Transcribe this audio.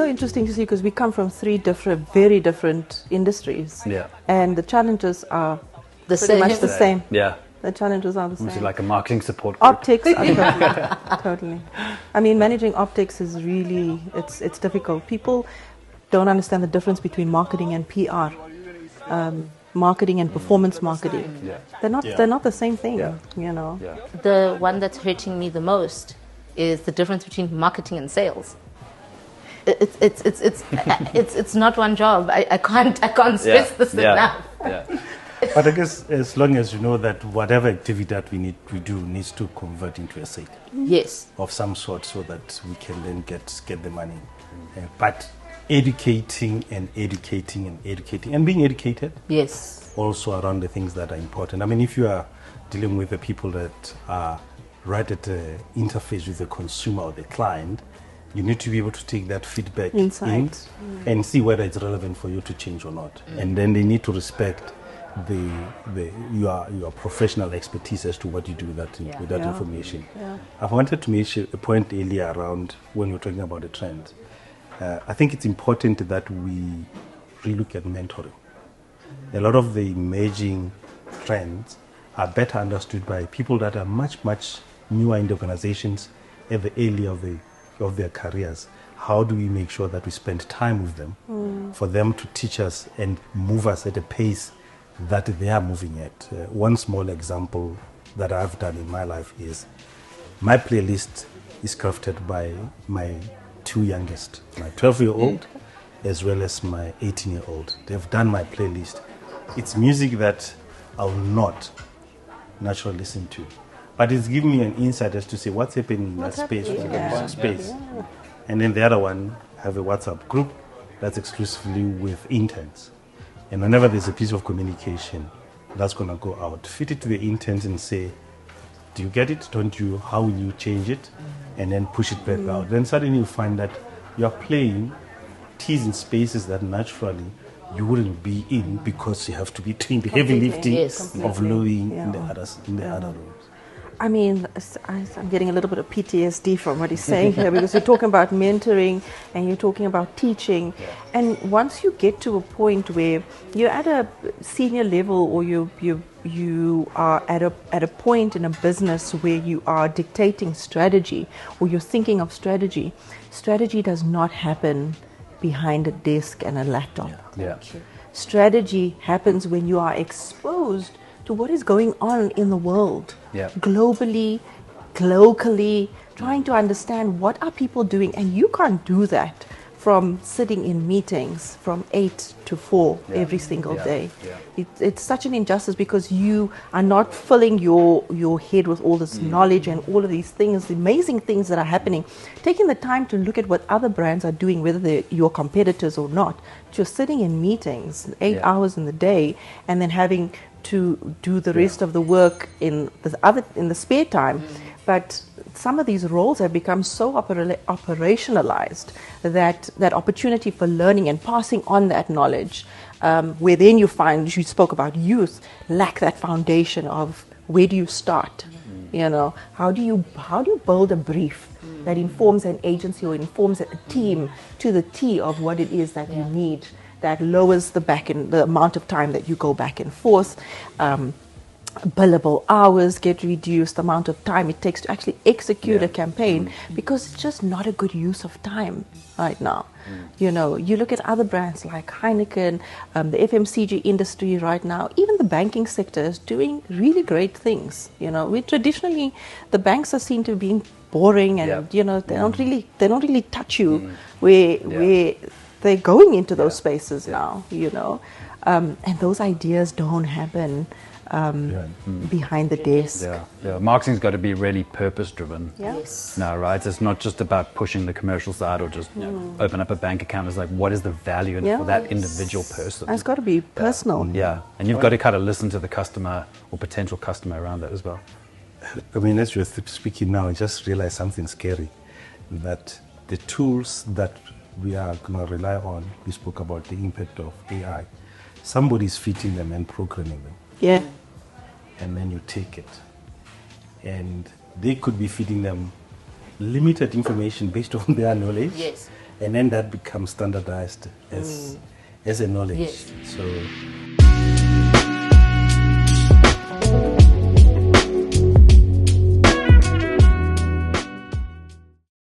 interesting to see because we come from three very different industries. Yeah. And the challenges are The pretty much the same. Yeah. The challenges are the Almost same. like a marketing support group. Optics, totally. I mean, managing optics is really, it's difficult. People don't understand the difference between marketing and PR, marketing and performance marketing. Yeah. They're not the same thing, Yeah. you know. Yeah. The one that's hurting me the most is the difference between marketing and sales. It's not one job. I can't stress this enough. Yeah. But I guess as long as you know that whatever activity that we do needs to convert into a sale Yes. of some sort so that we can then get the money. But educating and being educated Yes. also around the things that are important. I mean, if you are dealing with the people that are right at the interface with the consumer or the client, you need to be able to take that feedback Insight. and see whether it's relevant for you to change or not. And then they need to respect your professional expertise as to what you do with that Yeah. information. Yeah. I've wanted to make a point earlier around when we're talking about the trend. I think it's important that we relook at mentoring. A lot of the emerging trends are better understood by people that are much newer in the organizations at the early of their careers. How do we make sure that we spend time with them for them to teach us and move us at a pace that they are moving at? One small example that I've done in my life is my playlist is crafted by my two youngest, my 12-year-old as well as my 18-year-old. They've done my playlist. It's music that I'll not naturally listen to, but it's giving me an insight as to say what's happening in that space. Yeah. And then the other one, have a WhatsApp group that's exclusively with interns. And whenever there's a piece of communication that's going to go out, fit it to the interns and say, do you get it? Don't you? How will you change it? And then push it back out. Then suddenly you find that you're playing teasing spaces that naturally you wouldn't be in because you have to be doing the heavy lifting Yes. of lowing in the Yeah. other rooms. I mean, I'm getting a little bit of PTSD from what he's saying here because you're talking about mentoring and you're talking about teaching. And once you get to a point where you're at a senior level or you are at a point in a business where you are dictating strategy or you're thinking of strategy does not happen behind a desk and a laptop. Yeah. Strategy happens when you are exposed to what is going on in the world, globally, locally, trying to understand what are people doing. And you can't do that from sitting in meetings from 8 to 4 every single day. It's such an injustice because you are not filling your head with all this knowledge and all of these things, the amazing things that are happening. Taking the time to look at what other brands are doing, whether they're your competitors or not. Just sitting in meetings 8 hours in the day and then having to do the rest of the work in the spare time. But some of these roles have become so operationalized that opportunity for learning and passing on that knowledge, where then you find, you spoke about youth, lack that foundation of where do you start? You know, how do you build a brief that informs an agency or informs a team to the T of what it is that you need, that lowers the amount of time that you go back and forth. Billable hours get reduced, the amount of time it takes to actually execute a campaign, because it's just not a good use of time right now. You know, you look at other brands like Heineken, the FMCG industry right now, even the banking sector is doing really great things. You know, traditionally the banks are seen to be boring and you know they don't really touch you where they're going into those spaces now. You know, and those ideas don't happen behind the desk. Marketing's got to be really purpose-driven Yes. now, right? It's not just about pushing the commercial side or just open up a bank account. It's like, what is the value in it for that individual person? And it's got to be personal. Yeah, and you've got to kind of listen to the customer or potential customer around that as well. I mean, as you're speaking now, I just realized something scary, that the tools that we are going to rely on, we spoke about the impact of AI, somebody's feeding them and programming them. Yeah. And then you take it. And they could be feeding them limited information based on their knowledge. Yes. and then that becomes standardized as a knowledge. Yes. So